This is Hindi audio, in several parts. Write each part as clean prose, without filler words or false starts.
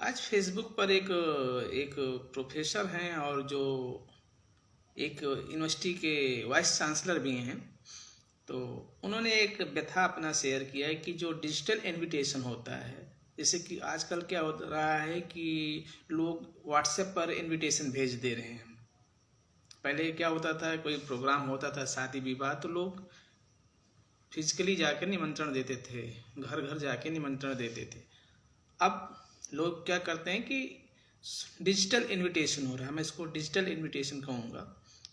आज फेसबुक पर एक एक प्रोफेसर हैं और जो एक यूनिवर्सिटी के वाइस चांसलर भी हैं। तो उन्होंने एक व्यथा अपना शेयर किया है कि जो डिजिटल इनविटेशन होता है, जैसे कि आजकल क्या हो रहा है कि लोग व्हाट्सएप पर इनविटेशन भेज दे रहे हैं। पहले क्या होता था, कोई प्रोग्राम होता था शादी विवाह तो लोग फिजिकली जाकर निमंत्रण देते थे, घर घर जाके निमंत्रण देते थे। अब लोग क्या करते हैं कि डिजिटल इनविटेशन हो रहा है, मैं इसको डिजिटल इनविटेशन कहूँगा,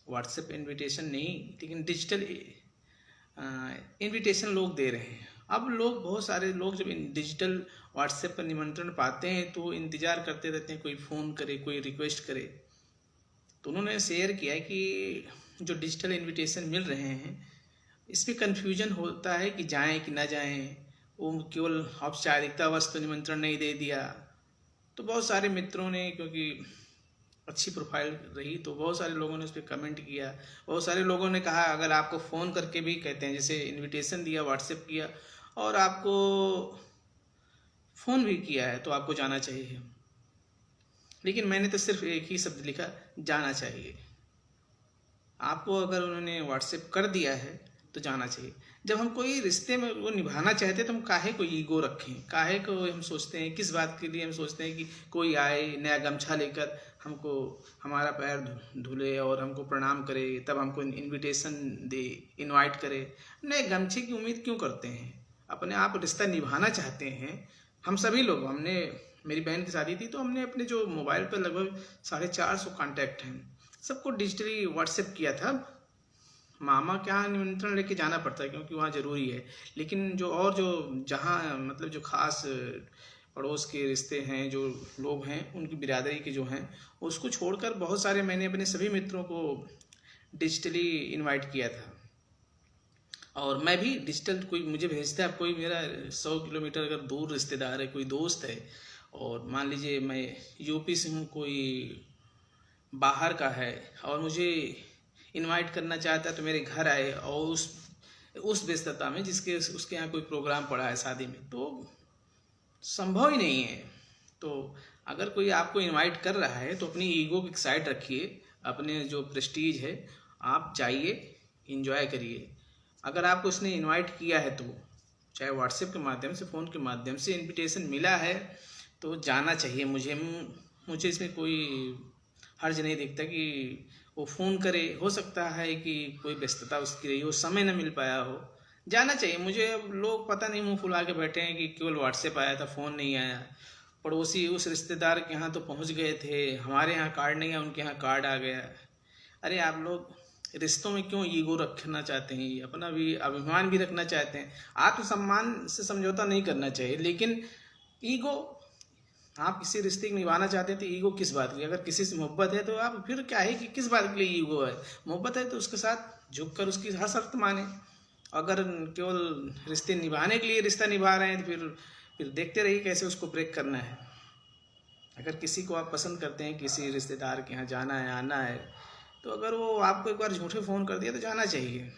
व्हाट्सएप इनविटेशन नहीं, लेकिन डिजिटल इनविटेशन लोग दे रहे हैं। अब लोग, बहुत सारे लोग जब डिजिटल व्हाट्सएप पर निमंत्रण पाते हैं तो इंतज़ार करते रहते हैं कोई फ़ोन करे, कोई रिक्वेस्ट करे। तो उन्होंने शेयर किया है कि जो डिजिटल इनविटेशन मिल रहे हैं इसमें कन्फ्यूजन होता है कि जाएं कि ना जाएं, वो केवल औपचारिकतावश तो निमंत्रण नहीं दे दिया। तो बहुत सारे मित्रों ने, क्योंकि अच्छी प्रोफाइल रही तो बहुत सारे लोगों ने उस पर कमेंट किया। बहुत सारे लोगों ने कहा अगर आपको फ़ोन करके भी कहते हैं, जैसे इनविटेशन दिया, व्हाट्सएप किया और आपको फ़ोन भी किया है तो आपको जाना चाहिए। लेकिन मैंने तो सिर्फ एक ही शब्द लिखा, जाना चाहिए। आपको अगर उन्होंने व्हाट्सएप कर दिया है तो जाना चाहिए। जब हम कोई रिश्ते में वो निभाना चाहते हैं तो हम काहे को ईगो रखें, काहे को हम सोचते हैं, किस बात के लिए हम सोचते हैं कि कोई आए नया गमछा लेकर हमको हमारा पैर धुले और हमको प्रणाम करे, तब हमको इनविटेशन दे, इनवाइट करे। नए गमछे की उम्मीद क्यों करते हैं? अपने आप रिश्ता निभाना चाहते हैं। हम सभी लोग, हमने, मेरी बहन की शादी थी तो हमने अपने जो मोबाइल पर लगभग 450 कॉन्टैक्ट हैं, सबको डिजिटली व्हाट्सएप किया था। मामा के यहाँ निमंत्रण लेके जाना पड़ता है क्योंकि वहाँ ज़रूरी है, लेकिन जो और जो जहाँ मतलब जो खास पड़ोस के रिश्ते हैं, जो लोग हैं उनकी बिरादरी के जो हैं, उसको छोड़कर बहुत सारे मैंने अपने सभी मित्रों को डिजिटली इनवाइट किया था। और मैं भी डिजिटल, कोई मुझे भेजता है, कोई मेरा 100 किलोमीटर अगर दूर रिश्तेदार है, कोई दोस्त है, और मान लीजिए मैं यूपी से हूँ, कोई बाहर का है और मुझे इनवाइट करना चाहता है तो मेरे घर आए, और उस व्यस्तता में जिसके उसके यहाँ कोई प्रोग्राम पड़ा है शादी में, तो संभव ही नहीं है। तो अगर कोई आपको इनवाइट कर रहा है तो अपनी ईगो की साइड रखिए, अपने जो प्रेस्टीज है आप जाइए, इंजॉय करिए। अगर आपको उसने इनवाइट किया है तो चाहे व्हाट्सएप के माध्यम से, फ़ोन के माध्यम से इनविटेशन मिला है तो जाना चाहिए। मुझे इसमें कोई हर्ज नहीं दिखता कि वो फ़ोन करे। हो सकता है कि कोई व्यस्तता उसकी रही हो, समय न मिल पाया हो, जाना चाहिए। मुझे अब लोग पता नहीं मुंह फुला के बैठे हैं कि केवल व्हाट्सएप आया था, फ़ोन नहीं आया। पड़ोसी उस रिश्तेदार के यहाँ तो पहुँच गए थे, हमारे यहाँ कार्ड नहीं है, उनके यहाँ कार्ड आ गया। अरे आप लोग रिश्तों में क्यों ईगो रखना चाहते हैं? अपना भी अभिमान भी रखना चाहते हैं। आत्मसम्मान से समझौता नहीं करना चाहिए, लेकिन ईगो, आप किसी रिश्ते को निभाना चाहते हैं तो ईगो किस बात की? अगर किसी से मोहब्बत है तो आप फिर क्या है कि किस बात के लिए ईगो है? मोहब्बत है तो उसके साथ झुक कर उसकी हर शर्त माने। अगर केवल रिश्ते निभाने के लिए रिश्ता निभा रहे हैं तो फिर देखते रहिए कैसे उसको ब्रेक करना है। अगर किसी को आप पसंद करते हैं, किसी रिश्तेदार के यहाँ जाना है, आना है, तो अगर वो आपको एक बार झूठे फ़ोन कर दिया तो जाना चाहिए।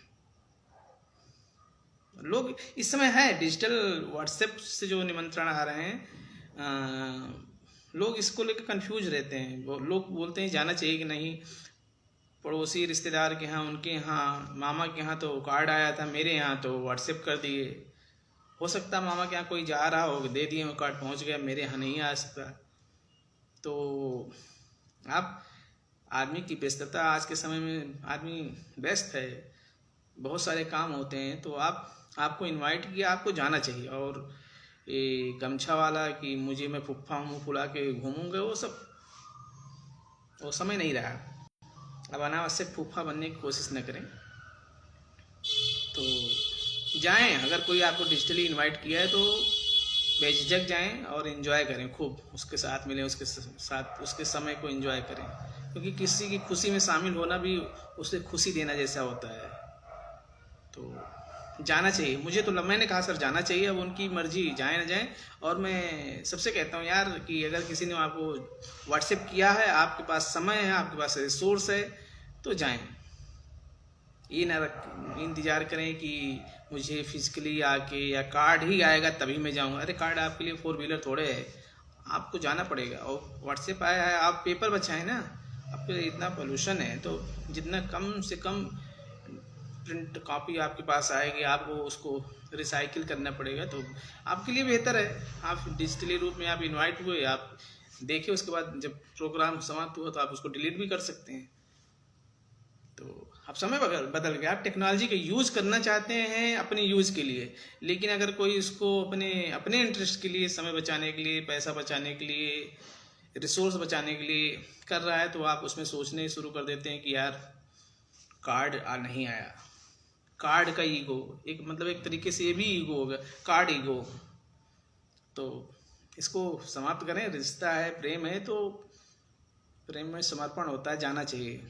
लोग इस समय है डिजिटल व्हाट्सएप से जो निमंत्रण आ रहे हैं, लोग इसको लेकर कंफ्यूज रहते हैं। लोग बोलते हैं जाना चाहिए कि नहीं। पड़ोसी रिश्तेदार के यहाँ, उनके यहाँ, मामा के यहाँ तो कार्ड आया था, मेरे यहाँ तो व्हाट्सएप कर दिए। हो सकता है मामा के यहाँ कोई जा रहा हो, दे दिए वो कार्ड, पहुँच गया, मेरे यहाँ नहीं आ सकता। तो आप, आदमी की व्यस्तता, आज के समय में आदमी व्यस्त है, बहुत सारे काम होते हैं, तो आपको इनवाइट किया, आपको जाना चाहिए। और ये गमछा वाला कि मुझे, मैं फुफ्फा मुँह फुला के घूमूंगा, वो समय नहीं रहा। अब अनावश्यक फूफा बनने की कोशिश न करें। तो जाएं, अगर कोई आपको डिजिटली इनवाइट किया है तो बेझिझक जाएं और एंजॉय करें, खूब उसके साथ मिलें, उसके साथ उसके समय को एंजॉय करें, क्योंकि किसी की खुशी में शामिल होना भी उसे खुशी देना जैसा होता है। तो जाना चाहिए। मुझे तो, मैंने कहा सर जाना चाहिए, अब उनकी मर्जी, जाए ना जाए। और मैं सबसे कहता हूँ यार कि अगर किसी ने आपको व्हाट्सएप किया है, आपके पास समय है, आपके पास रिसोर्स है, तो जाएं। ये ना इंतज़ार करें कि मुझे फिजिकली आके या कार्ड ही आएगा तभी मैं जाऊँगा। अरे कार्ड आपके लिए 4 व्हीलर थोड़े है, आपको जाना पड़ेगा। और व्हाट्सएप आया है, आप पेपर बचाएं ना। अब तो इतना पोल्यूशन है तो जितना कम से कम प्रिंट कॉपी आपके पास आएगी, आपको उसको रिसाइकिल करना पड़ेगा, तो आपके लिए बेहतर है। आप डिजिटली रूप में आप इनवाइट हुए, आप देखिए, उसके बाद जब प्रोग्राम समाप्त हुआ तो आप उसको डिलीट भी कर सकते हैं। तो अब समय बदल गया, आप टेक्नोलॉजी का यूज़ करना चाहते हैं अपने यूज़ के लिए, लेकिन अगर कोई इसको अपने अपने इंटरेस्ट के लिए, समय बचाने के लिए, पैसा बचाने के लिए, रिसोर्स बचाने के लिए कर रहा है, तो आप उसमें सोचने शुरू कर देते हैं कि यार कार्ड नहीं आया। कार्ड का ईगो, एक मतलब एक तरीके से ये भी ईगो होगा, कार्ड ईगो। तो इसको समाप्त करें। रिश्ता है, प्रेम है, तो प्रेम में समर्पण होता है, जाना चाहिए।